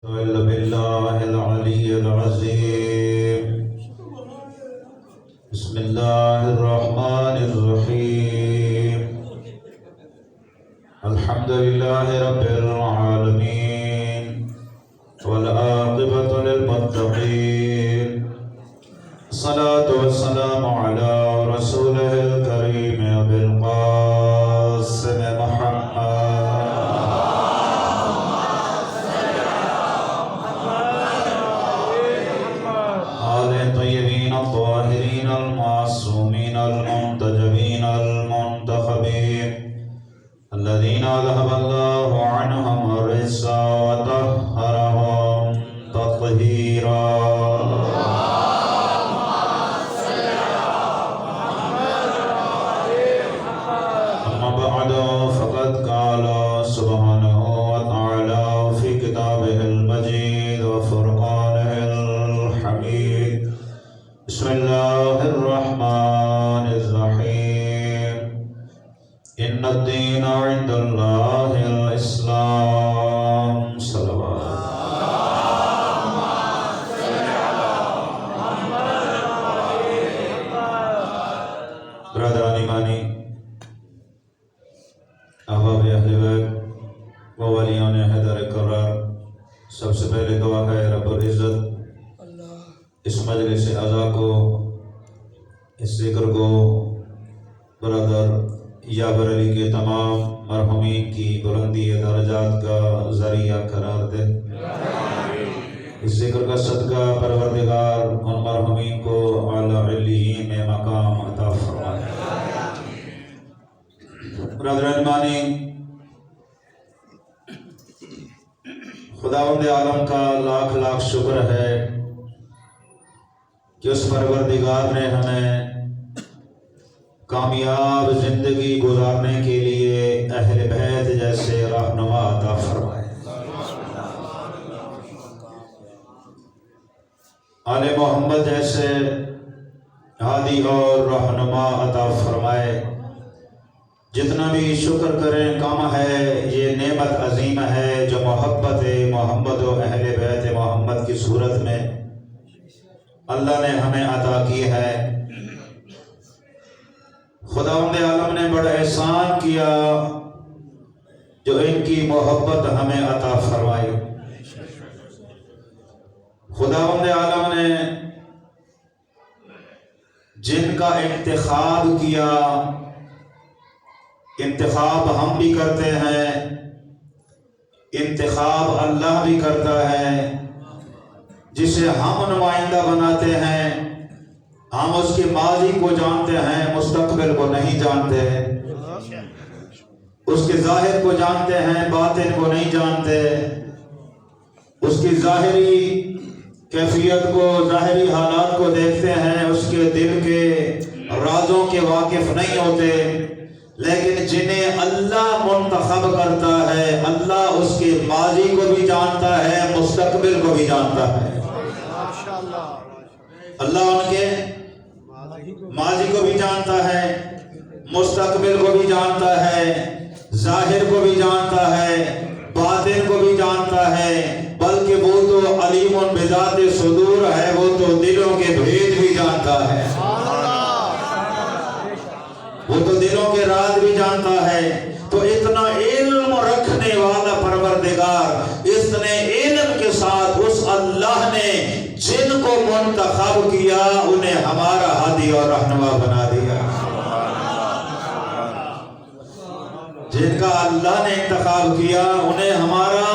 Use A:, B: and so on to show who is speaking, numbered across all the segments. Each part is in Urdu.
A: بالله العلي العظيم. بسم الله الرحمن الرحيم. الحمد لله رب العالمين والعاقبة للمتقين. الصلاة والسلام على رسوله الكريم أبي القاسم محمد الطيبين الطاهرين المعصومين المنتجبين المنتخبين الذين أذهب الله عنهم الرجس وطهرهم تطهيرا. أما بعد فقد قال سبحانه وتعالى في كتابه المجيد وفرقانه الحميد. بسم الله الرحمن الرحيم. إن الدين عند الله الإسلام. صلوات. برادران ایمانی، احباب اہل بیت و ولیان حیدر کرار، سب سے پہلے دعا ہے رب العزت اس مجلس اعزا کو، اس ذکر کو برادر یابر علی کے تمام مرحومین کی بلندی درجات کا ذریعہ قرار دے. اس ذکر کا صدقہ پروردگار ان مرحومین کو اعلیٰ علیین میں مقام عطا فرمائے. برادران ایمانی، خداوند عالم کا لاکھ لاکھ شکر ہے کہ اس پروردگار نے ہمیں کامیاب زندگی گزارنے کے لیے اہل بیت جیسے رہنما عطا فرمائے. آل محمد جیسے ہادی اور رہنما عطا فرمائے. جتنا بھی شکر کریں کم ہے. یہ نعمت عظیم ہے جو محبت محمد و اہل بیت محمد کی صورت میں اللہ نے ہمیں عطا کی ہے. خداوند عالم نے بڑا احسان کیا جو ان کی محبت ہمیں عطا فرمائی. خداوند عالم نے جن کا انتخاب کیا، انتخاب ہم بھی کرتے ہیں، انتخاب اللہ بھی کرتا ہے. جسے ہم نمائندہ بناتے ہیں، ہم اس کے ماضی کو جانتے ہیں، مستقبل کو نہیں جانتے. اس کے ظاہر کو جانتے ہیں، باطن کو نہیں جانتے. اس کی ظاہری کیفیت کو، ظاہری حالات کو دیکھتے ہیں، اس کے دل کے رازوں کے واقف نہیں ہوتے. لیکن جنہیں اللہ منتخب کرتا ہے، اللہ اس کے ماضی کو بھی جانتا ہے، مستقبل کو بھی جانتا ہے. اللہ ان کے ماضی کو بھی جانتا ہے، مستقبل کو بھی جانتا ہے، ظاہر کو بھی جانتا ہے، باطن کو بھی جانتا ہے. بلکہ وہ تو علیم بذات صدور ہے، وہ تو دلوں کے بھید بھی جانتا ہے، وہ تو دلوں کے راز بھی جانتا ہے. تو اتنا علم رکھنے والا پروردگار، اتنے علم کے ساتھ اس اللہ نے جن کو منتخب کیا انہیں ہمارا ہادی اور رہنما بنا دیا. جن کا اللہ نے انتخاب کیا انہیں ہمارا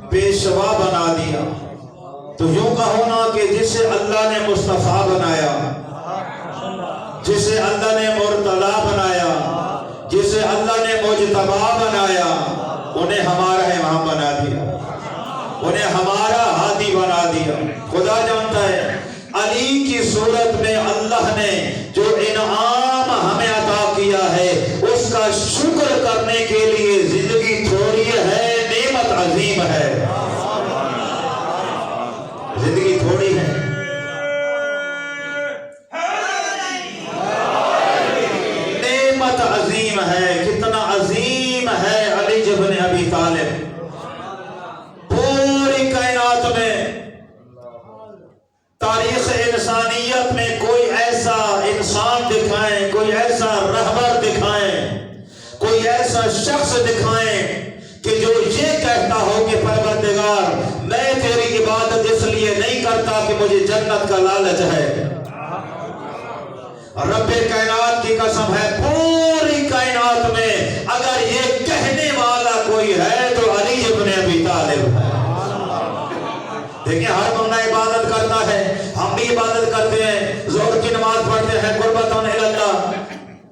A: پیشوا بنا دیا. تو یوں کہو نا کہ جسے اللہ نے مصطفیٰ بنایا، جسے اللہ نے مرتضی بنایا، جسے اللہ نے مجتبی بنایا، انہیں ہمارا امام بنا دیا، انہیں ہمارا ہادی بنا دیا. خدا جانتا ہے علی کی صورت میں اللہ نے جو انعام ہمیں عطا کیا ہے اس کا شکر کرنے کے لیے زندگی تھوڑی ہے، نعمت عظیم ہے. زندگی تھوڑی ہے، نعمت عظیم ہے. کتنا عظیم ہے علی ابن ابی طالب. پوری کائنات تاریخ انسانیت میں کوئی ایسا انسان دکھائیں، کوئی ایسا رہبر دکھائیں، کوئی ایسا شخص دکھائیں کہ جو یہ کہتا ہو کہ پروردگار میں تیری عبادت اس لیے نہیں کرتا کہ مجھے جنت کا لالچ ہے۔ رب کائنات کی قسم ہے، پوری کائنات میں اگر یہ کہنے والا کوئی ہے تو علی ابن ابی طالب ہے۔ دیکھیں ہر بندہ عبادت کرتا ہے، ہم بھی عبادت کرتے ہیں، ظہر کی نماز پڑھتے ہیں قربتاً الی اللہ،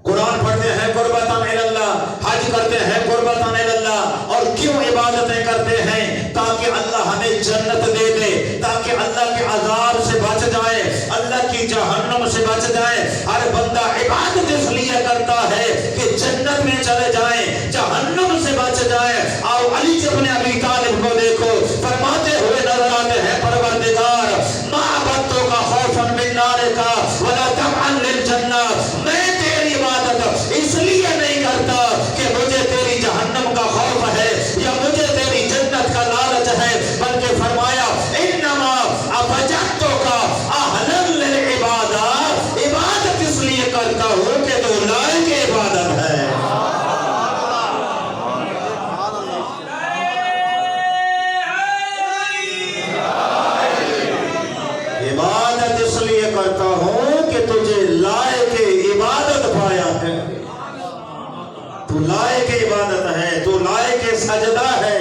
A: قرآن پڑھتے ہیں قربتاً الی اللہ، حج کرتے ہیں قربتاً الی اللہ۔ اور کیوں عبادتیں کرتے ہیں؟ تاکہ اللہ ہمیں جنت دے دے، تاکہ اللہ کے عذاب سے بچ جائے، اللہ کی جہنم سے بچ جائے۔ ہر بندہ عبادت اس لیے کرتا ہے کہ جنت میں چلے جائیں، جہنم سے بچ جائیں۔ آؤ علی ابن ابی طالب کو دیکھو، فرماتے ہوئے نظر آتے ہیں پروردگار ما عبدتک خوفا من نارک ولا طمعا للجنہ، میں تیری عبادت اس لیے نہیں کرتا کہ مجھے تیری جہنم کا خوف ہے یا مجھے تیری جنت کا لالچ ہے، بلکہ فرمایا انما ابجدتک اہلا للعبادہ، عبادت اس لیے کرتا ہوں کہ تو لائق عبادت ہے۔ عبادت اس لیے کرتا ہوں کہ تجھے لائق عبادت پایا ہے، تو لائق عبادت ہے، تو لائق سجدہ ہے۔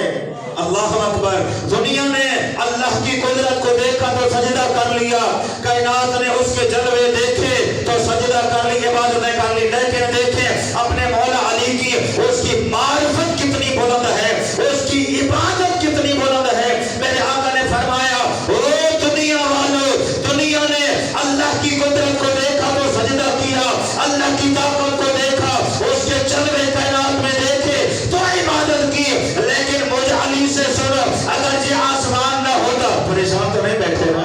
A: اللہ اکبر۔ دنیا نے اللہ کی قدرت کو دیکھا تو سجدہ کر لیا، کائنات نے اس کے جلوے دیکھے تو سجدہ کر لی، عبادتیں کر لی، لیکن دیکھیں اپنے مولا علی کی، اس کی معرفت کتنی بلند ہے، اس کی عبادت کتنی بلند ہے۔ میرے آقا نے فرمایا او دنیا والو، دنیا نے اللہ کی قدرت کو دیکھا تو سجدہ کیا، اللہ کی طاقت کو دیکھا، اس کے جلوے کائنات میں دیکھے تو عبادت کی، لیکن مجھ علی سے سنو، اگر یہ آسمان نہ ہوتا، پریشان تو نہیں بیٹھے نا،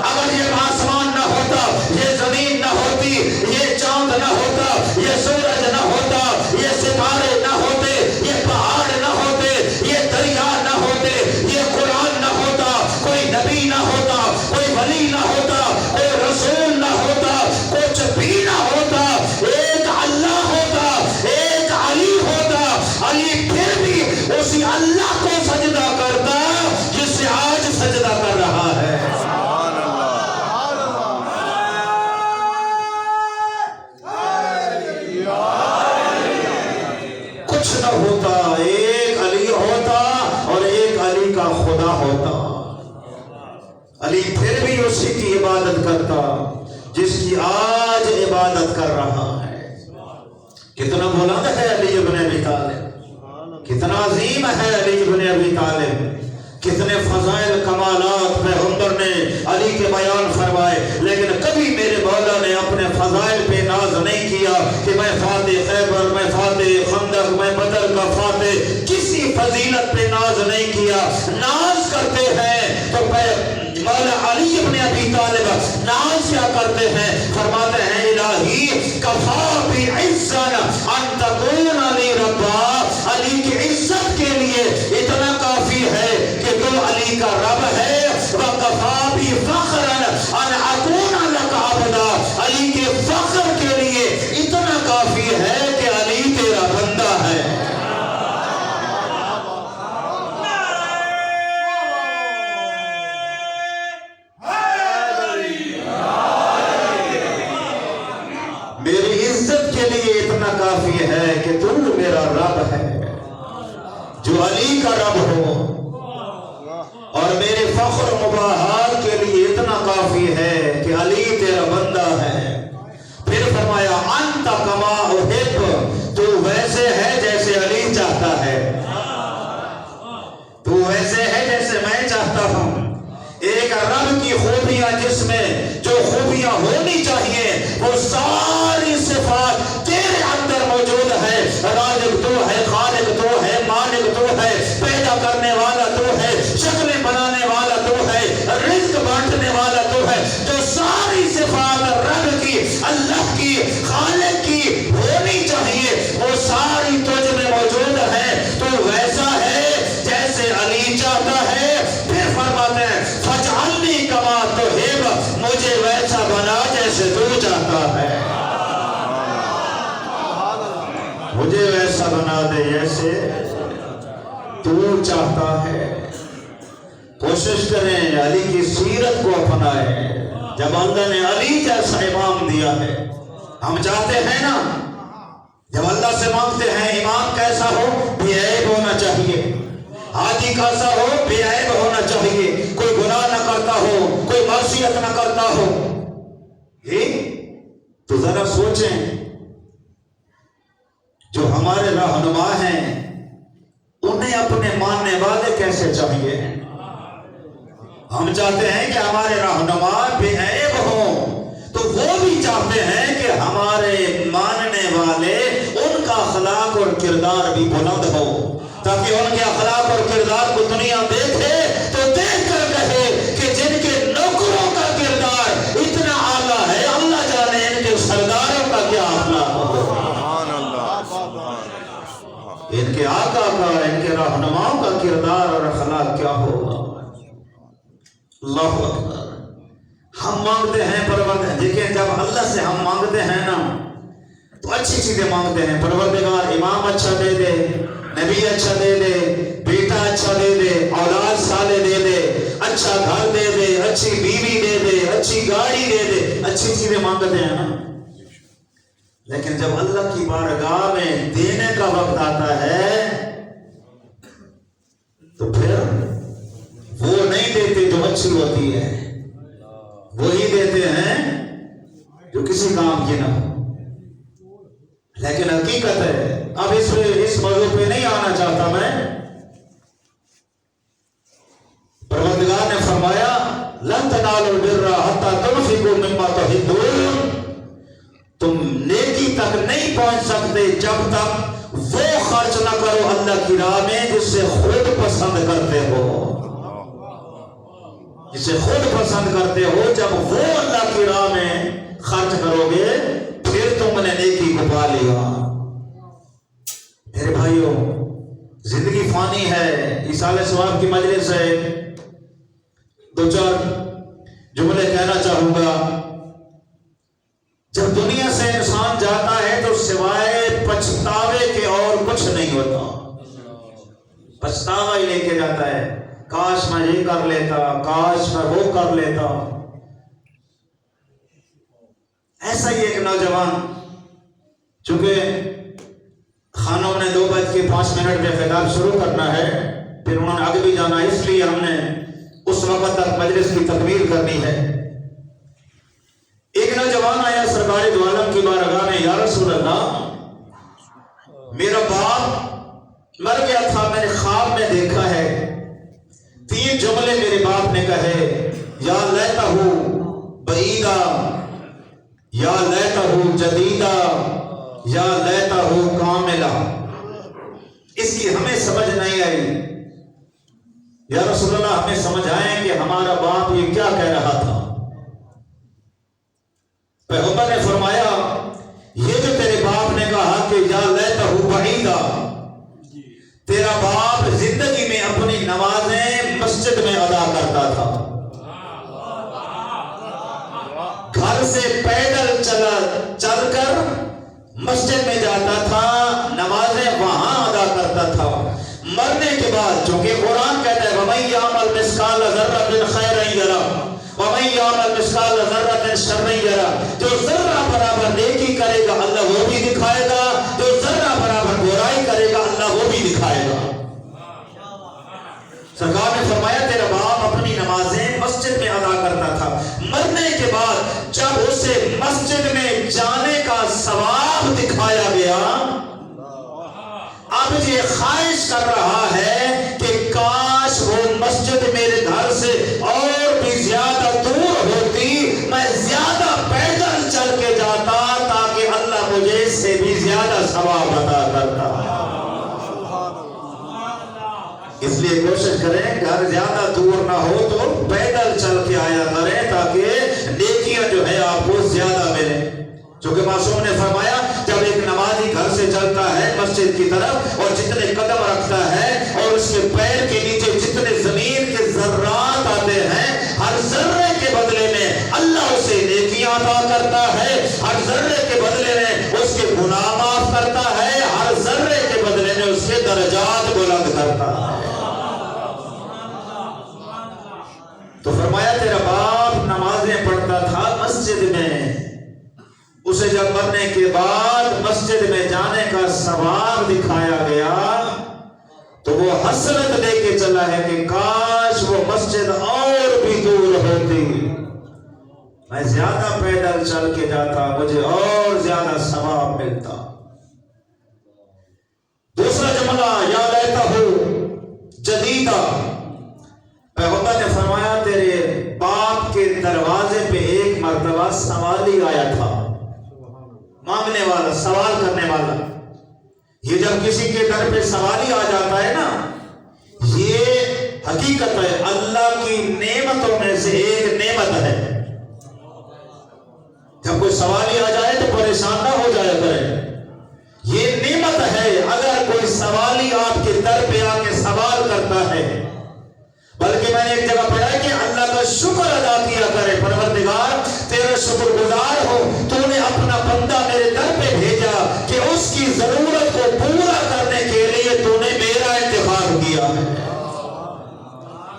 A: اگر یہ آسمان نہ ہوتا، یہ زمین نہ ہوتی، یہ چاند نہ ہوتا، یہ سورج نہ ہوتا، یہ ستارے نہ ہوتے، یہ پہاڑ نہ ہوتے، یہ دریا نہ ہوتے، یہ قرآن نہ ہوتا، کوئی نبی نہ ہوتا، کوئی ولی نہ ہوتا، کوئی رسول نہ ہوتا، کچھ بھی نہ ہوتا، ایک اللہ ہوتا، ایک علی ہوتا، علی پھر بھی اسی اللہ کو سجدہ کرتا جس سے آج سجدہ کر رہا ہے۔ کچھ نہ ہوتا، ایک علی ہوتا اور ایک علی کا خدا ہوتا، علی پھر بھی اسی کی عبادت کرتا جس کی آج عبادت کر رہا ہے۔ کتنا بلند ہے علی ابن ابی طالب، کتنا عظیم ہے علی ابن ابی طالب، کتنے فضائل کمالات پیغمبر نے علی کے بیان فرمائے، لیکن کبھی میرے مولا نے اپنے فضائل پہ ناز نہیں کیا کہ میں فاتح خیبر، میں فاتح خندق، میں بدر کا فاتح، کسی فضیلت پہ ناز نہیں کیا۔ ناز کرتے ہیں تو مولا علی ابن ابی طالب ناز کیا کرتے ہیں؟ فرماتے ہیں الہی کفا بعزا ان تکون علی ربا، علی کی عزت کے لیے اتنا کافی ہے کہ تو علی کا رب ہے، وَكَفَى بِفَخْرًا أَنْ أَكُونَ لَكَ عَبْدًا، علی کے فخر کے لیے اتنا کافی ہے کہ علی تیرا بندہ ہے۔ میری عزت کے لیے اتنا کافی ہے کہ تو میرا رب ہے، جو علی کا رب ہو، اور میرے فخر مباحات کے لیے اتنا کافی ہے کہ علی تیرا بندہ ہے۔ پھر فرمایا انت کما احب، تو ویسے ہے جیسے علی چاہتا ہے، تو ویسے ہے جیسے میں چاہتا ہوں۔ ایک رب کی خوبیاں جس میں جو خوبیاں ہونی چاہیے وہ ساری صفات تیرے اندر موجود ہے۔ رازق تو ہے، خالق تو ہے، مالک تو ہے، پیدا کرنے والا تو ہے، شکلیں بنانے والا تو ہے، رزق بانٹنے والا تو ہے، جو ساری صفات رب کی، اللہ کی، خالق کی ہونی چاہیے وہ ساری تجھ میں موجود ہے، تو ویسا ہے جیسے علی چاہتا ہے۔ پھر فرماتے ہیں فَاجْعَلْنِي كَمَا تُحِبُّ، ضرور چاہتا ہے۔ کوشش کریں علی کی سیرت کو اپنائیں۔ جب اللہ نے علی جیسا امام دیا ہے، ہم چاہتے ہیں نا، جب اللہ سے مانگتے ہیں امام کیسا ہو، بے عیب ہونا چاہیے، حاجی کیسا ہو، بے عیب ہونا چاہیے، کوئی گناہ نہ کرتا ہو، کوئی معصیت نہ کرتا ہو۔ تو ذرا سوچیں، جو ہمارے رہنما ہیں انہیں اپنے ماننے والے کیسے چاہیے؟ ہم چاہتے ہیں کہ ہمارے رہنما بے عیب ہوں، تو وہ بھی چاہتے ہیں کہ ہمارے ماننے والے ان کا اخلاق اور کردار بھی بلند ہو، تاکہ ان کے اخلاق اور کردار کو دنیا دیکھے تو دیکھ کر کہے کہ جن کے نوکروں کا کردار اتنا اعلیٰ ہے، اللہ جانے ان کے سرداروں کا کیا اخلاق ہوگا، ان کے آقا کا، ان کے رہنماؤں کا کردار اور اخلاق کیا ہوگا۔ اللہ اکبر۔ ہم مانگتے ہیں پروردگار، دیکھیں جب اللہ سے ہم مانگتے ہیں نا تو اچھی چیزیں مانگتے ہیں، پروردگار امام اچھا دے دے، نبی اچھا دے دے، بیٹا اچھا دے دے، اولاد صالح دے دے، اچھا گھر دے دے، اچھی بیوی دے دے، اچھی گاڑی دے دے، اچھی چیزیں مانگتے ہیں نا۔ لیکن جب اللہ کی بارگاہ میں دینے کا وقت آتا ہے تو پھر وہ نہیں دیتے جو اچھی ہوتی ہے، وہی دیتے ہیں جو کسی کام کی نہ ہو۔ لیکن حقیقت ہے، اب اس موضوع پہ نہیں آنا چاہتا میں۔ پروردگار نے فرمایا لن تنالوا البر حتى تنفقوا مما تحبون، تم نیکی تک نہیں پہنچ سکتے جب تک وہ خرچ نہ کرو اللہ کی راہ میں جس سے خود پسند کرتے ہو، جسے خود پسند کرتے ہو۔ جب وہ اللہ کی راہ میں خرچ کرو گے پھر تم نے نیکی کو پا لیا۔ میرے بھائیوں، زندگی فانی ہے، ایصال ثواب کی مجلس ہے، دو چار جملے کہنا چاہوں گا۔ جب دنیا سے انسان جاتا ہے تو سوائے پچھتاوے کے اور کچھ نہیں ہوتا، پچھتاوا ہی لے کے جاتا ہے، کاش میں یہ کر لیتا، کاش میں وہ کر لیتا۔ ایسا ہی ایک نوجوان، چونکہ خانوں نے 2:05 پہ خطاب شروع کرنا ہے، پھر انہوں نے آگے بھی جانا، اس لیے ہم نے اس وقت تک مجلس کی تکمیل کرنی ہے۔ ایک نوجوان آیا سرکار دو عالم کی بارگاہ میں، یا رسول اللہ، میرا باپ مر گیا تھا، میں نے خواب میں دیکھا ہے، 3 جملے میرے باپ نے کہے، یا لیتہ بعیدا، یا لیتہ جدیدا، یا لیتہ کاملا۔ اس کی ہمیں سمجھ نہیں آئی۔ یا رسول اللہ، ہمیں سمجھ آئے کہ ہمارا باپ یہ کیا کہہ رہا تھا۔ پیغمبر نے فرمایا یہ جو تیرے باپ نے کہا کہ یا لیتہ بعیدا، تیرا باپ زندگی میں اپنی نمازیں مسجد میں ادا کرتا تھا، گھر سے پیدل چل کر مسجد میں جاتا تھا، نمازیں وہاں ادا کرتا تھا۔ مرنے کے بعد، چونکہ قرآن کہتا ہے وَمَن يَعْمَلْ مِثْقَالَ ذَرَّةٍ خَيْرًا يَرَهُ وَمَن يَعْمَلْ مِثْقَالَ ذَرَّةٍ شَرًّا يَرَهُ۔ جو ذرہ برابر نیکی کرے گا اللہ وہ بھی دکھائے گا، جو ذرہ برابر برائی کرے گا اللہ وہ بھی دکھائے گا۔ سرکار نے فرمایا تیرا باپ اپنی نمازیں مسجد میں ادا کرتا تھا، مرنے کے بعد جب اسے مسجد میں جانے کا ثواب دکھایا گیا، اب یہ خواہش کر رہا ہے کہ کاش وہ مسجد میرے گھر سے اور بھی زیادہ دور ہوتی، میں زیادہ پیدل چل کے جاتا تاکہ اللہ مجھے اس سے بھی زیادہ ثواب عطا کرتا۔ اس لیے کوشش کریں گھر زیادہ دور نہ ہو تو پیدل چل کے آیا کریں تاکہ نیکیاں جو ہے آپ کو زیادہ ملیں۔ چونکہ معصوم نے فرمایا جب ایک نمازی گھر سے چلتا ہے مسجد کی طرف اور جتنے قدم رکھتا ہے اور اس کے پیر کے نیچے جتنے زمین کے ذرات آتے ہیں، ہر ذرے کے بدلے میں اللہ اسے نیکیاں عطا کرتا ہے، ہر ذرے کے بدلے میں اس کے گناہ معاف کرتا ہے، ہر ذرے کے بدلے میں اس کے درجات بلند کرتا ہے۔ تو فرمایا تیرا باپ نمازیں پڑھتا تھا مسجد میں، اسے جب مرنے کے بعد مسجد میں جانے کا ثواب دکھایا گیا تو وہ حسرت لے کے چلا ہے کہ کاش وہ مسجد اور بھی دور ہوتی، میں زیادہ پیدل چل کے جاتا، مجھے اور زیادہ ثواب ملتا۔ دوسرا جملہ یا لیتہ جدیدہ، پیغمبر نے فرمایا تیرے باپ کے دروازے پہ ایک مرتبہ سوالی آیا تھا، مانگنے والا، سوال کرنے والا۔ یہ جب کسی کے در پہ سوالی آ جاتا ہے نا، یہ حقیقت ہے اللہ کی نعمتوں میں سے ایک نعمت ہے۔ جب کوئی سوالی آ جائے تو پریشان نہ ہو جائے کرے، یہ نعمت ہے۔ اگر کوئی سوالی آپ کے در پہ آ کے سوال کرتا ہے، بلکہ میں نے ایک جگہ پڑھا ہے کہ اللہ کا شکر ادا کیا کرے، پروردگار تیرا شکر گزار ہو، تو نے اپنا بندہ میرے در پہ بھیجا کہ اس کی ضرورت کو پورا کرنے کے لیے تو نے میرا انتخاب کیا ہے،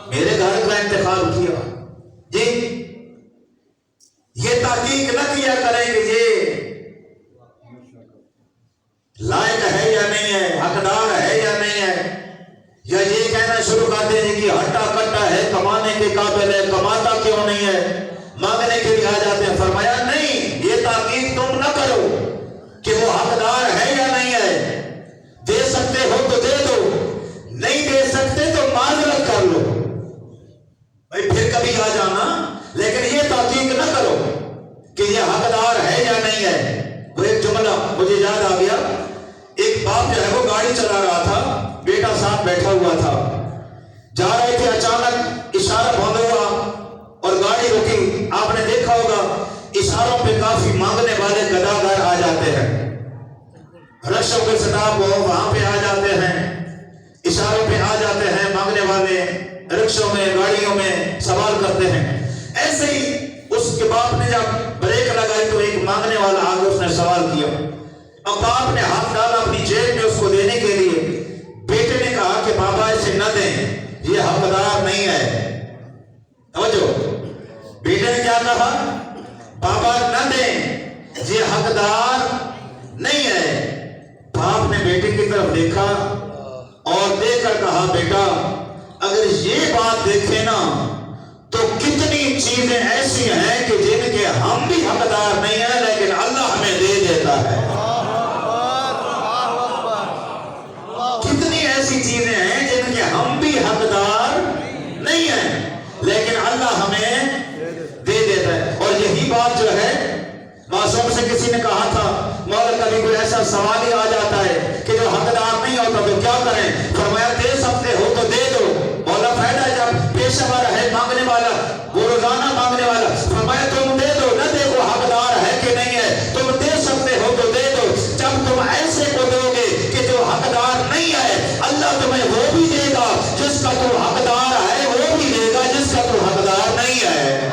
A: میرے گھر کا انتخاب کیا۔ جی یہ تحقیق نہ کیا کریں کہ یہ لائق ہے یا نہیں ہے، حقدار ہے یا نہیں ہے، یا یہ کہنا شروع کر دیں کہ ہٹا کٹا ہے، کمانے کے قابل ہے، کماتا کیوں نہیں ہے، مانگنے کے لیے آ جاتے ہیں۔ فرمایا نہیں، یہ تحقیق تم نہ کرو کہ وہ حقدار ہے یا نہیں ہے، دے سکتے ہو تو دے دو، نہیں دے سکتے تو معذرت کر لو، بھائی پھر کبھی آ جانا، لیکن یہ تحقیق نہ کرو کہ یہ حقدار ہے یا نہیں ہے۔ وہ ایک جملہ مجھے یاد آ گیا، ایک باپ جو ہے وہ گاڑی چلا رہا تھا، بیٹا ساتھ بیٹھا ہوا تھا، جا رہے تھے، اچانک اشارہ بند ہوا اور گاڑی رکی۔ آپ نے دیکھا ہوگا اشاروں پہ کافی مانگنے والے گداگر آ جاتے ہیں، رکشوں کے سٹاپ وہاں پہ آ جاتے ہیں، اشاروں پہ آ جاتے ہیں مانگنے والے، رکشوں میں، گاڑیوں میں سوال کرتے ہیں۔ ایسے ہی اس کے باپ نے جب بریک لگائی تو ایک مانگنے والا آگے اس نے سوال کیا، اب باپ نے ہاتھ ڈالا اپنی جیب میں اس کو دینے کے لیے، بیٹے نے کہا کہ بابا اسے نہ دیں، یہ حقدار نہیں ہے۔ توجہ، بیٹے نے کیا کہا؟ بابا نہ دیں، یہ حقدار نہیں ہے۔ باپ نے بیٹے کی طرف دیکھا اور دیکھ کر کہا بیٹا اگر یہ بات دیکھیں نا تو کتنی چیزیں ایسی ہیں کہ جن کے ہم بھی حقدار نہیں ہیں لیکن اللہ ہمیں دے دیتا ہے۔ کتنی ایسی چیزیں ہیں جن کے ہم بھی حقدار نہیں ہیں لیکن اللہ ہمیں دے دیتا ہے۔ اور یہی بات جو ہے معصوم سے کسی نے کہا تھا مولا کبھی کوئی ایسا سوال ہی آ جاتا ہے کہ جو حقدار نہیں ہوتا تو کیا کریں؟ فرمایا دے سکتے ہو تو دے دو۔ مولا فائدہ جب پیشہ ہے مانگنے والا، وہ روزانہ مانگنے والا، فرمایا تم دے دو، نہ دیکھو حقدار ہے کہ نہیں ہے، تم دے سکتے ہو تو دے دو۔ جب تم ایسے کو دو گے کہ جو حقدار نہیں ہے، اللہ تمہیں وہ بھی دے گا جس کا تو حقدار ہے، وہ بھی دے گا جس کا تو حقدار نہیں ہے۔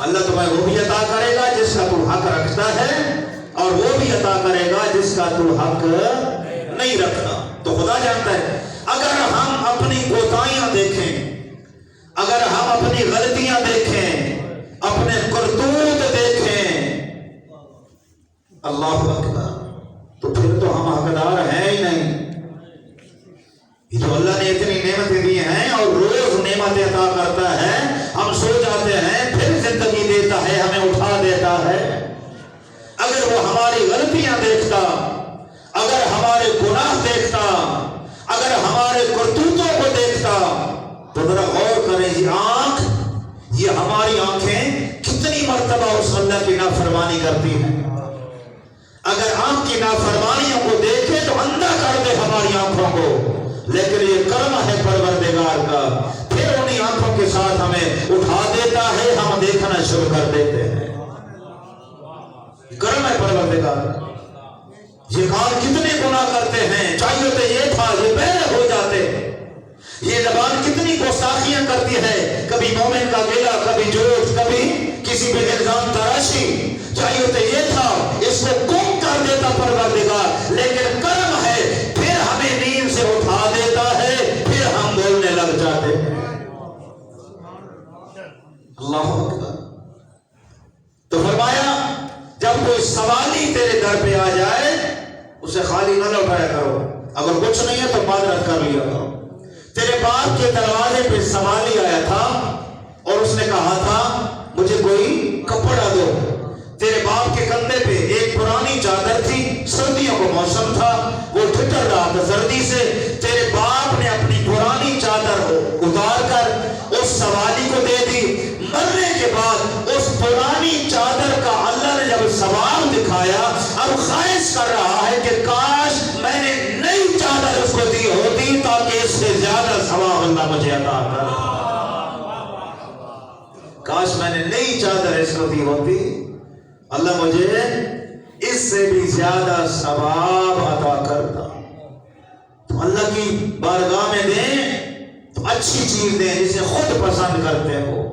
A: اللہ تمہیں وہ بھی عطا کرے گا جس کا تو حق رکھتا ہے اور وہ بھی عطا کرے گا جس کا تو حق نہیں رکھتا۔ تو خدا جانتا ہے اگر ہم اپنی کوتاہیاں دیکھیں، اگر ہم اپنی غلطیاں دیکھیں، اپنے کرتوت دیکھیں، اللہ اکبر، تو پھر تو ہم حقدار ہیں ہی نہیں۔ یہ جو اللہ نے اتنی نعمتیں دی ہیں اور روز نعمتیں عطا کرتا ہے، ہم سو جاتے ہیں پھر زندگی دیتا ہے، ہمیں اٹھا دیتا ہے۔ اگر وہ ہماری غلطیاں دیکھتا، اگر ہمارے گناہ دیکھتا، اگر ہمارے کرتوتوں کو دیکھتا تو ذرا غور کریں، یہ آنکھ، یہ ہماری آنکھیں کتنی مرتبہ اس اللہ کی نافرمانی کرتی ہیں۔ اگر آنکھ کی نافرمانیوں کو دیکھے تو اندھا کر دے ہماری آنکھوں کو، لیکن یہ کرم ہے پروردگار کا، پھر انہی آنکھوں کے ساتھ ہمیں اٹھا دیتا ہے، ہم دیکھنا شروع کر دیتے ہیں۔ کرم ہے پروردگار۔ یہ کار کتنے گناہ کرتے ہیں، چاہیے تو یہ تھا یہ پہلے ہو جاتے۔ یہ زبان کتنی گستاخیاں کرتی ہے، کبھی مومن کا گلا، کبھی جھوٹ، کبھی کسی پہ الزام تراشی، چاہیے تو یہ تھا اس کو گم کر دیتا پروردگار، لیکن کرم ہے پھر ہمیں نیند سے اٹھا دیتا ہے، پھر ہم بولنے لگ جاتے کر لیا کرو. تیرے باپ کے دروازے پہ سوالی آیا تھا اور اس نے کہا تھا مجھے کوئی کپڑا دو. تیرے باپ کے کندھے پہ ایک پرانی چادر تھی، سردیوں کا موسم تھا، وہ ٹھٹر رہا تھا سردی سے. تیرے باپ نے اپنی پرانی چادر اتار کر اس سوالی کو دے دی. مرنے کے بعد اس پرانی چادر کا اللہ نے جب ثواب دکھایا، اب خواہش کر رہا ہے کہ کاش میں نے نئی چادر اس کو دی ہوتی تاکہ اس سے زیادہ ثواب اللہ مجھے عطا کر. کاش میں نے نئی چادر اس کو دی ہوتی، اللہ مجھے اس سے بھی زیادہ ثواب عطا کرتا. تو اللہ کی بارگاہ میں دیں تو اچھی چیز دیں جسے خود پسند کرتے ہو.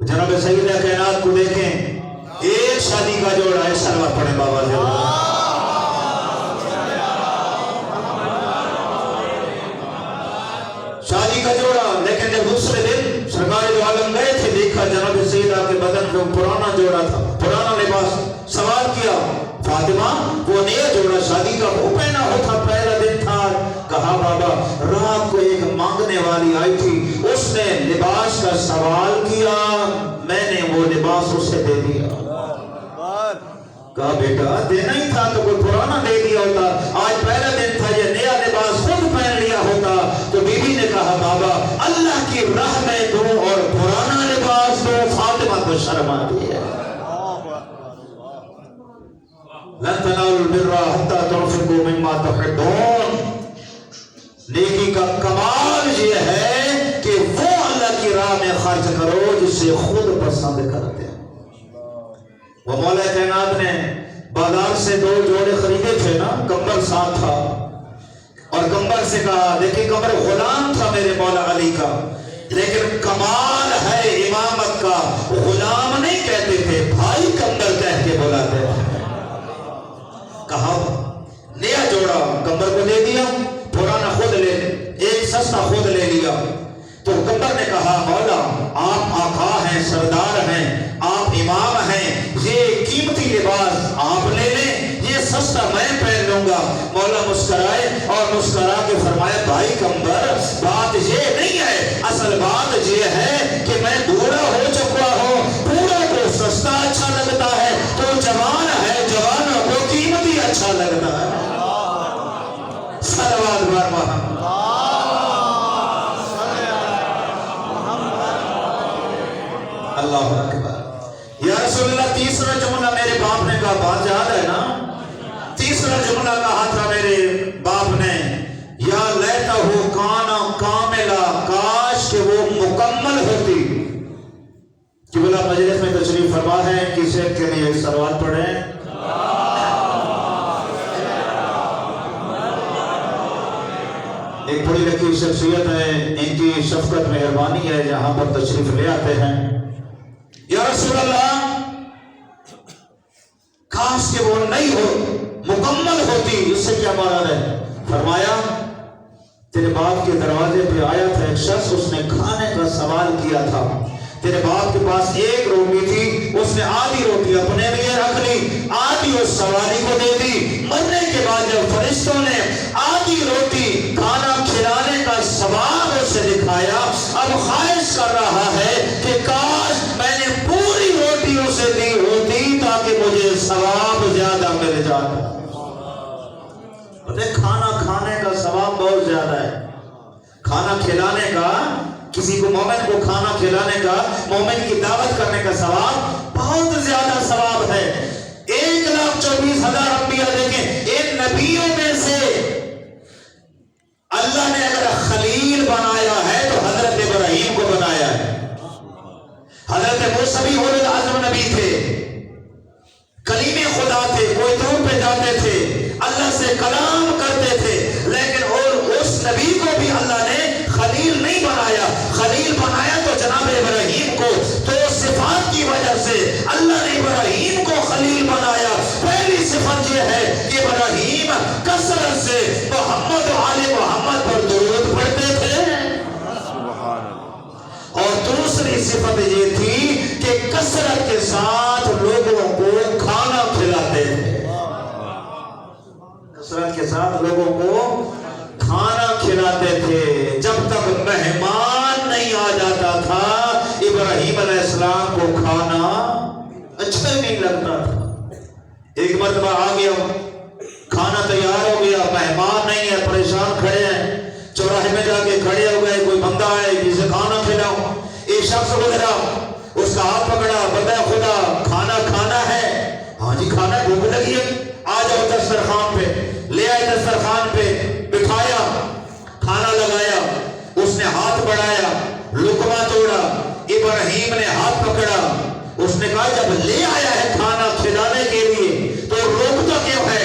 A: جناب سیدہ کائنات کو دیکھیں، ایک شادی کا جوڑا ہے، سلوات پڑھیں بابا جی. شادی کا جوڑا، لیکن جب دوسرے دن سرکار دو عالم گئے تھے، دیکھا جناب سیدہ کے بدن جو پرانا جوڑا تھا، پرانا لباس. سوال کیا فاطمہ وہ نیا جوڑا شادی کا وہ پہنا ہو تھا، پہلا دن تھا. کہا بابا رات کو ایک مانگنے والی آئی تھی، اس نے لباس کا سوال کیا، میں نے وہ لباس اسے دے دیا. کہا بیٹا دینا ہی تھا تو کوئی پرانا دے دیا ہوتا، آج پہلا دن تھا، یہ نیا لباس خود پہن لیا ہوتا. تو بی بی نے کہا بابا اللہ کی راہ میں دوں اور پرانا لباس دوں. فاطمہ کو شرم آتی ہے. لن تنالوا البر حتى تنفقوا مما تحبون. نیکی کا کمال یہ ہے کہ وہ اللہ کی راہ میں خرچ کرو جسے خود پسند کرتے ہیں. وہ مولا کائنات نے بازار سے 2 جوڑے خریدے تھے نا، کمبل ساتھ تھا، اور کمبل سے کہا دیکھیں کمبل غلام تھا میرے مولا علی کا، لیکن کمال ہے امامت کا، غلام نہیں کہتے تھے، بھائی کمبل کہہ کے بلاتے تھے. کہا نیا جوڑا کمبل کو دے دیا، پرانا خود لے، ایک سستا خود لے لیا. تو کمبل نے کہا مولا آپ آقا ہیں، سردار ہیں، آپ امام ہیں، یہ قیمتی لباس آپ لے لیں، یہ سستا میں پہن لوں گا. مولا مسکرائے اور مسکرا کے فرمایا بھائی کمبل بات یہ نہیں ہے، اصل بات یہ ہے کہ میں بوڑھا ہو چکا ہوں، بوڑھا کو سستا اچھا لگتا ہے، تو جوان ہے جوانوں کو قیمتی اچھا لگتا ہے. صلوات بار محمد. اللہ اکبر. یا رسول اللہ تیسرا جملہ میرے باپ نے کہا، بات یاد ہے نا، تیسرا جملہ کہا تھا میرے باپ نے، یا لیتہ کانا کاملا، کاش کہ وہ مکمل ہوتی. قبلہ مجلس میں تشریف فرما ہے، کسی کے لیے ایک سوال پڑھیں. ایک بڑی رکھی شخصیت ہے، ان کی شفقت مہربانی ہے، یہاں پر تشریف لے آتے ہیں. یا رسول اللہ کاش کہ وہ نہیں ہو، مکمل ہوتی. اس سے کیا مراد ہے؟ فرمایا تیرے باپ کے دروازے پہ آیا تھا ایک شخص، اس نے کھانے کا سوال کیا تھا. تیرے باپ کے پاس ایک روٹی تھی، اس نے آدھی روٹی اپنے لیے رکھ لی، آدھی اس سوالی کو دے دی. مرنے کے بعد جب فرشتوں نے آدھی روٹی کھانا کھلانے کا ثواب اسے دکھایا، اب خواہش کر رہا ہے کہ کاش میں نے پوری روٹی اسے دی ہوتی تاکہ مجھے ثواب زیادہ مل جاتا. کھانا کھانے کا ثواب بہت زیادہ ہے. کھانا کھلانے کا، کسی کو مومن کو کھانا کھلانے کا، مومن کی دعوت کرنے کا ثواب بہت زیادہ ثواب ہے. 1,24,000 انبیاء دیکھیں، ان نبیوں میں سے اللہ نے اگر خلیل بنایا ہے تو حضرت ابراہیم کو بنایا ہے. حضرت موسیٰ بھی اولو العزم نبی تھے، کلیم خدا تھے، کوئی دور پہ جاتے تھے، اللہ سے کلام کرتے تھے، لیکن اور اس نبی کو بھی اللہ نے خلیل نہیں بنایا. خلیل بنایا تو جناب ابراہیم کو، تو صفات کی وجہ سے اللہ نے ابراہیم کو خلیل بنایا. پہلی صفت یہ ہے کہ ابراہیم کثرت سے محمد و آل محمد پر درود پڑھتے تھے، اور دوسری صفت یہ تھی کہ کثرت کے ساتھ لوگوں کو کھانا کھلاتے تھے. کثرت کے ساتھ لوگوں کو کھانا مرتبہ آ گیا، کھانا تیار ہو گیا، مہمان نہیں ہے، پریشان کھڑے ہیں، چوراہے میں جا کے کھڑے ہو گئے، کوئی بندہ آئے جسے کھانا کھلاؤ، ایک شخص گزرا، اس کا ہاتھ پکڑا، بندہ خدا کھانا کھانا ہے؟ ہاں جی کھانا، بھوک لگی ہے، آ جاؤ دسترخوان پہ، لے آئے دسترخوان پہ، بٹھایا، کھانا لگایا، اس نے ہاتھ بڑھایا، لقمہ توڑا، ابراہیم نے ہاتھ پکڑا، اس نے کہا جب لے آیا ہے کھانا کھلانے کے لیے تو روکتا کیوں ہے؟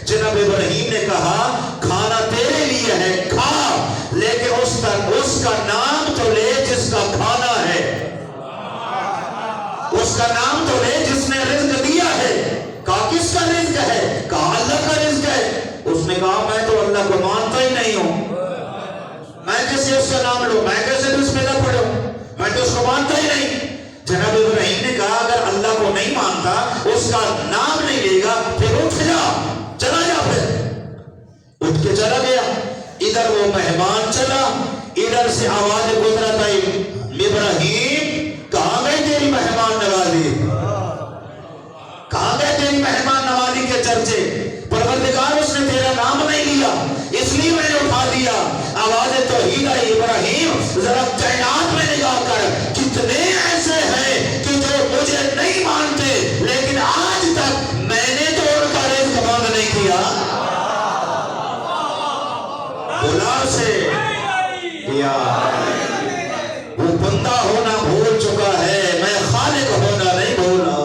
A: جناب ابراہیم نے کہا کھانا تیرے لیے ہے، کھا، لیکن اس کا نام تو لے جس کا کھانا ہے، اس کا نام تو لے جس نے رزق دیا ہے۔ کہا کس کا رزق ہے؟ کہا اللہ کا رزق ہے۔ اس نے کہا میں تو اللہ کو مانتا ہی نہیں ہوں، میں کیسے اس کا نام لوں، میں کیسے بسم اللہ پڑھوں، میں تو اس کو مانتا ہی نہیں۔ جناب ابراہیم نے کہا اگر اللہ کو نہیں مانتا، اس کا نام نہیں لے گا، پھر اٹھ جا، چلا جا، پھر اٹھ کے چلا گیا۔ ادھر وہ مہمان چلا، ادھر سے آواز گزرت آئی، ابراہیم کہاں گئے تیری مہمان نوازی، کہاں گئے تیری مہمان نوازی کے چرچے؟ پروردگار اس نے تیرا نام نہیں لیا، اس لیے میں نے اٹھا دیا۔ آواز توحید آئی، ابراہیم ذرا کائنات میں نگاہ کر، کتنے ایسے ہیں کہ جو مجھے نہیں مانتے لیکن آج تک میں نے تو ان کا رزق بند نہیں کیا۔ بلا سے یا وہ بندہ ہونا بھول چکا ہے، میں خالق ہونا نہیں بھولا۔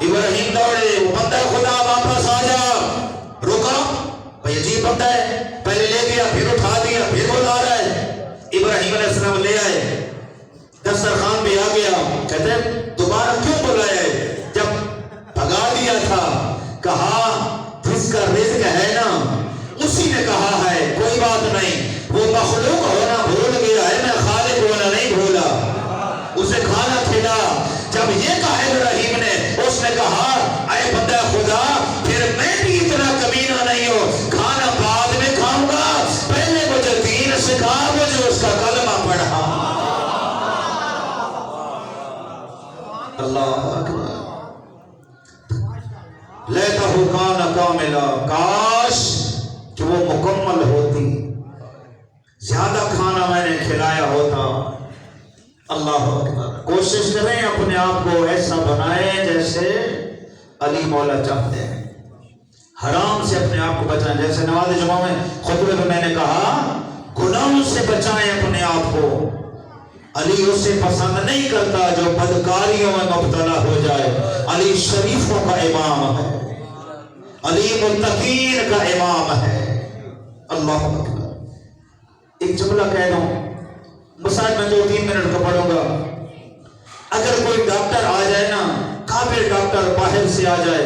A: ابراہیم دوڑے، وہ بندہ خدا واپس آ جا، رکا، بھئی عجیب بندہ ہے، پہلے لے گیا پھر اٹھا دیا پھر بلا رہا ہے۔ ابراہیم علیہ السلام لے آئے، دسترخوان پہ آ گیا، کہتے ہیں دوبارہ کیوں بلایا ہے؟ جب بھگا دیا تھا، کہا جس کا رزق ہے نا اسی نے کہا ہے، کوئی بات نہیں، وہ مخلوق ہونا بھول گیا ہے، میں خالق ہونا نہیں بھولا۔ اسے کھانا کھلا، جب یہ کہا ابراہیم نے، اس نے کہا اے بندہ خدا پھر میں بھی اتنا کمینہ نہیں ہوں، کھانا بعد میں کھاؤں گا، پہلے مجھے دین سکھا، مجھے اس کا کلمہ پڑھا۔ اللہ اکبر، لیتہ کان کاملا، کاش کہ وہ مکمل ہوتی، زیادہ کھانا میں نے کھلایا ہوتا۔ اللہ اکبر، کوشش کریں اپنے آپ کو ایسا بنائیں جیسے علی مولا چاہتے ہیں، حرام سے اپنے آپ کو بچائیں، جیسے نماز جمعہ میں خطبے میں نے کہا گناہوں سے بچائیں اپنے آپ کو۔ علی اسے پسند نہیں کرتا جو بدکاریوں میں مبتلا ہو جائے۔ علی شریفوں کا امام ہے، علی متقین کا امام ہے۔ اللہ اکبر، ایک جملہ کہہ دوں، مسائل میں 2-3 منٹ کو پڑھوں گا۔ اگر کوئی ڈاکٹر آ جائے نا، کافر ڈاکٹر باہر سے آ جائے،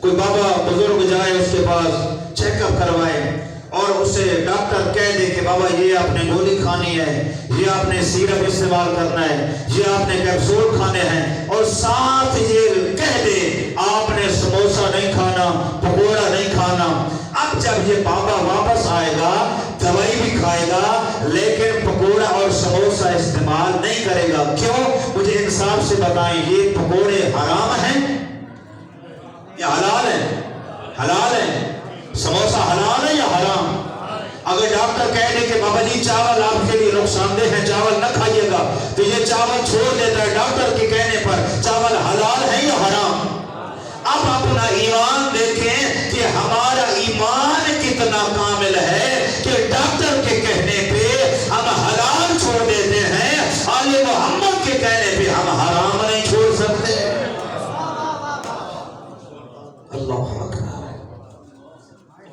A: کوئی بابا بزرگ جائے اس کے پاس چیک اپ کروائے اور اسے ڈاکٹر کہہ دے کہ بابا یہ آپ نے گولی کھانی ہے، یہ آپ نے سیرپ استعمال کرنا ہے، یہ آپ نے کیپسول کھانے ہیں، اور ساتھ یہ کہہ دے آپ نے سموسہ نہیں کھانا، پکوڑا نہیں کھانا۔ اب جب یہ بابا واپس آئے گا دوائی بھی کھائے گا لیکن پکوڑا اور سموسہ استعمال نہیں کرے گا۔ کیوں؟ مجھے انصاف سے بتائیں، یہ پکوڑے حرام ہیں یا حلال ہیں؟ حلال ہیں۔ سموسہ حلال ہے یا حرام؟ اگر ڈاکٹر کہہ دے کہ بابا جی چاول آپ کے لیے نقصان دہ ہے، چاول نہ کھائیے گا، تو یہ چاول چھوڑ دیتا ہے ڈاکٹر کے کہنے پر۔ چاول حلال ہے یا حرام؟ اب اپنا ایمان دیکھیں کہ ہمارا ایمان کتنا کامل ہے کہ ڈاکٹر کے کہنے پہ ہم حلال چھوڑ دیتے ہیں، آل محمد کے کہنے پہ ہم حرام نہیں چھوڑ سکتے۔ اللہ اکبر،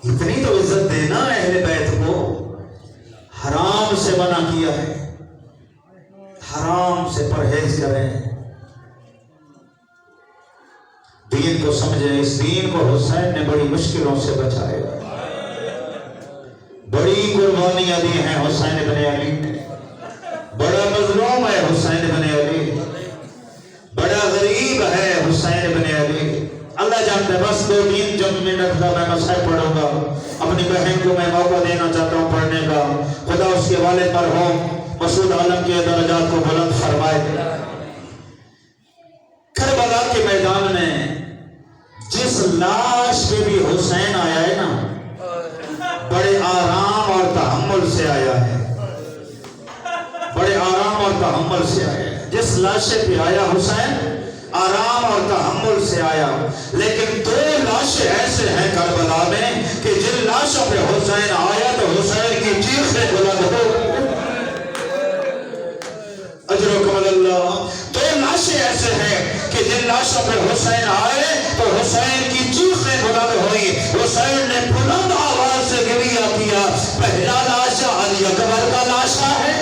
A: اتنی تو عزت دینا اہل بیت کو۔ حرام سے منع کیا ہے، حرام سے پرہیز کریں، دین کو سمجھیں۔ اس دین کو حسین نے بڑی مشکلوں سے بچایا، بڑی قربانیاں دی ہیں حسین بن علی نے، بڑا مظلوم ہے حسین بن علی، بڑا غریب ہے حسین بن علی۔ اللہ جانتا ہے، بس 2-3 منٹ کا میں مسائل پڑھوں گا، اپنی بہن کو میں موقع دینا چاہتا ہوں پڑھنے کا۔ خدا اس کے والد مرحوم مسعود عالم کے درجات کو بلند فرمائے۔ کربلا کے میدان میں جس لاش حسین آیا ہے نا بڑے آرام اور تحمل سے آیا ہے، بڑے آرام اور تحمل سے آیا ہے۔ جس لاشے پہ آیا حسین آرام اور تحمل سے آیا، لیکن دو لاشیں ایسے ہیں کربلا میں کہ جن لاشوں پہ حسین آیا تو حسین کی چیخیں بلند ہو گئی۔ اجرکم اللہ۔ دو لاشیں ایسے ہیں کہ جن لاشوں پہ حسین آئے تو حسین کی چیخیں بلند ہوئی، حسین نے بلند آواز سے گریہ کیا۔ پہلا لاشا علی اکبر کا لاشا ہے،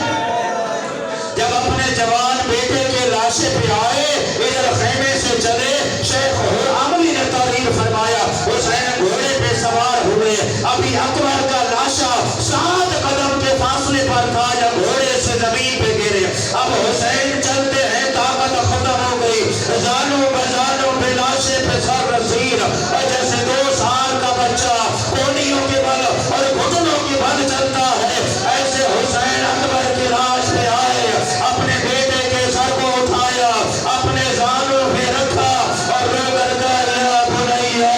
A: جب اپنے جوان بیٹے کے لاشے پہ آئے ادھر خیمے سے چلے، شیخ عملی نے تعریف فرمایا حسین گھوڑے پہ سوار ہوئے، ابھی اکبر کا لاشا 7 قدم کے فاصلے پر تھا جب گھوڑے سے زمین پہ گرے۔ اب حسین چلتے ہیں، طاقت ختم ہو گئی، زانوں بزانوں پہ لاشے پہ سر رسید، اور جیسے 2 سال کا بچہ کونیوں کے بل اور گھٹنوں کے بل چلتا ہے، ایسے حسین اکبر کے لاش پہ آئے، اپنے بیٹے کے سر کو اٹھایا، اپنے زانوں پہ رکھا اور رو کر کہا یا بنیا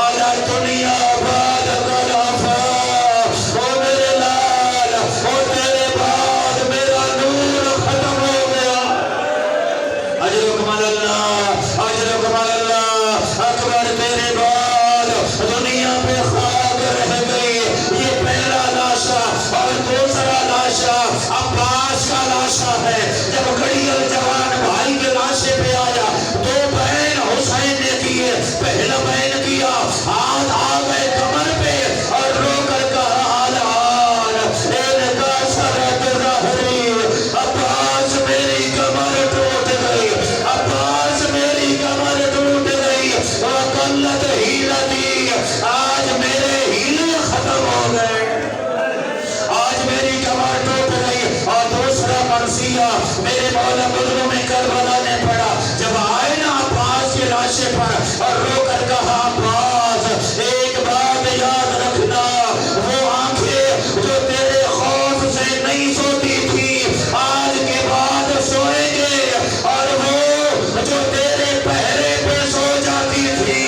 A: علی دنیا بعد الوفا، او میرے لال، او تیرے بعد میرا نور ختم ہو گیا۔ اجرکم اللہ، اجرکم اللہ، اکبر تیرے بعد دنیا پہ خاک رہ گئی۔ یہ پہلا لاشا، اور دوسرا لاشا عباس کا لاشا ہے۔ جب گڑیل جوان بھائی کے لاشے پہ آیا، 2 بین حسین نے کیے، پہلا بین کیا، ہاتھ آ گئے کمر پہ اور رو کر کہا الان ان کا سرت ظہری، عباس میری کمر ٹوٹ گئی، عباس میری کمر ٹوٹ گئی، وقلت ہیلتی، آج میرے ہیلے ختم ہو گئے، آج میری کمر ٹوٹ گئی۔ اور دوسرا مرثیہ میرے مولا مظلوم کربلا نے پڑھا، جب آئے نا عباس کے لاشے پر اور رو کر کہا عباس ایک بات یاد رکھنا، وہ آنکھیں جو تیرے خوف سے نہیں سوتی تھی آج کے بعد سوئیں گے، اور وہ جو تیرے پہرے پہ سو جاتی تھی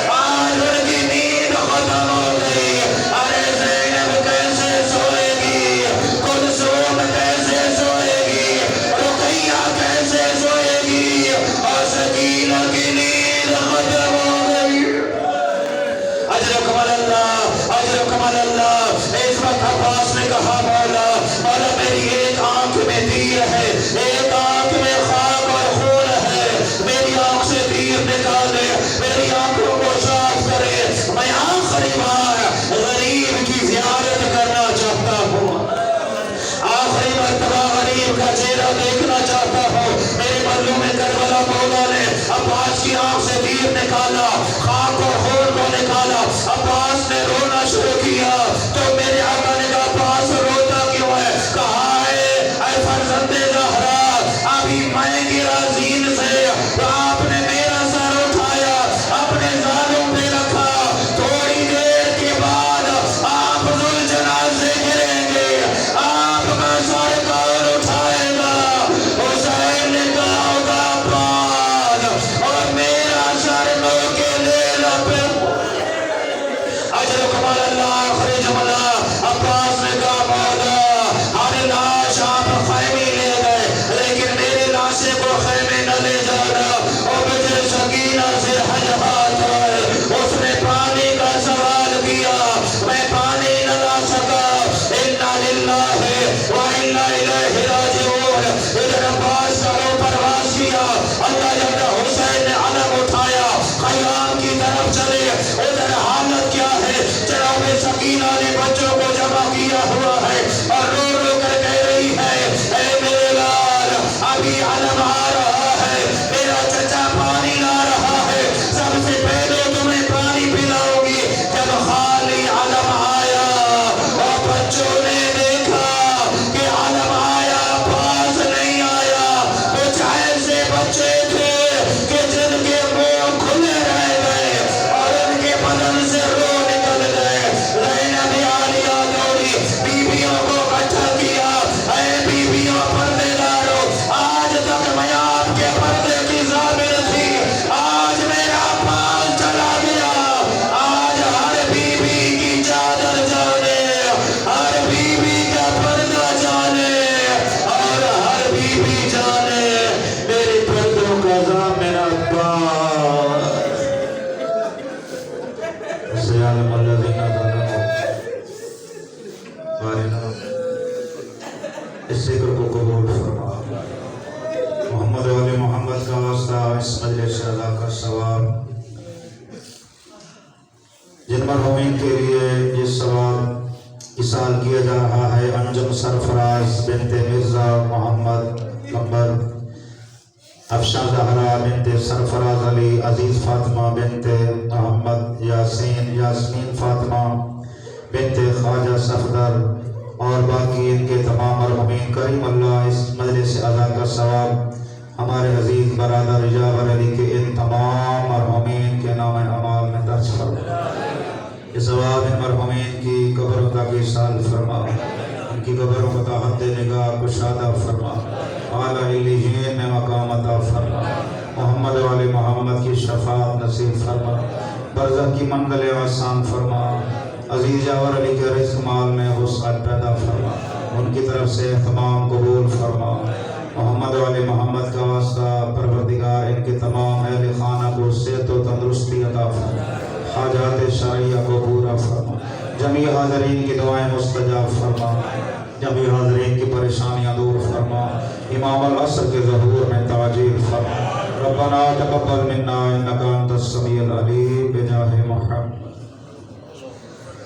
A: آج ان کی نیند ختم ہو گئی۔ ارے زینب کیسے سوئے گی، کلثوم کیسے سوئے گی، رقیہ کیسے سوئے گی، اور سکینہ کی نیند ختم ہو گئی۔ اجرکم اللہ، اجرکم اللہ۔ اس وقت عباس نے کہا مولا، مولا میری ایک آنکھ میں تیر ہے، ایک آنکھ میں خاک اور خون ہے، میری آنکھ سے تیر نکالے، میری آنکھوں کو صاف کرے، میں آخری بار غریب کی زیارت کرنا چاہتا ہوں، آخری مرتبہ غریب کا چہرہ دیکھنا چاہتا ہوں۔ میرے مظلوم کربلا مولا نے عباس کی آنکھ سے تیر نکالا، خاک اور خون کو نکالا، عباس نے رونا شروع کیا، تو میرے آقا نے کہا عباس روتا کیوں ہے؟ کہا اے فرزند زہرا، ابھی میں گرا زین سے، آپ نے میرا سر اٹھایا، اپنے زانوں پہ رکھا، تھوڑی دیر کے بعد آپ ذوالجلال سے گریں گے، آپ کا سر کون اٹھائے گا؟ حسین نے کہا ہوگا عباس، اور میرا سر نو کے لے اس ذکر کو قبول فرما۔ محمد وعلی محمد کا واسطہ اس مجلس ادا کا ثواب جن مرحومین کے لیے یہ ثواب اصال کیا جا رہا ہے، انجم سرفراز بنت مرزا محمد کمبر، افشاں زہرا بنت سرفراز علی، عزیز فاطمہ بنت محمد یاسمین فاطمہ بنت خواجہ صفدر اور باقی ان کے تمام مرحومین، کریم اللہ اس مجلس ادا کا ثواب ہمارے عزیز برادر جعفر علی کے ان تمام مرحومین کے نام اعمال میں درج فرما۔ یہ ثواب ان مرحومین کی قبروں کا ایصال فرما، ان کی قبروں کو تحت نگاہ کشادہ فرما، اعلیٰ علیین میں مقام عطا فرما، محمد وعلی محمد کی شفاعت نصیب فرما، برزخ کی منزل آسان فرما، عزیز جعفر علی کے رزق مال میں وسعت پیدا فرما، ان کی طرف سے اہتمام قبول فرما۔ محمد وعلی محمد کا واسطہ پروردگار ان کے تمام اہل خانہ کو صحت و تندرستی عطا فرما، حاجات شرعیہ کو پورا فرما، جمیع حاضرین کی دعائیں مستجاب فرما، جمیع حاضرین کی پریشانیاں دور فرما، امام العصر کے ظہور میں تعجیل فرما۔ ربنا تقبل منا انک انت السمیع العلیم بجاہ محمد۔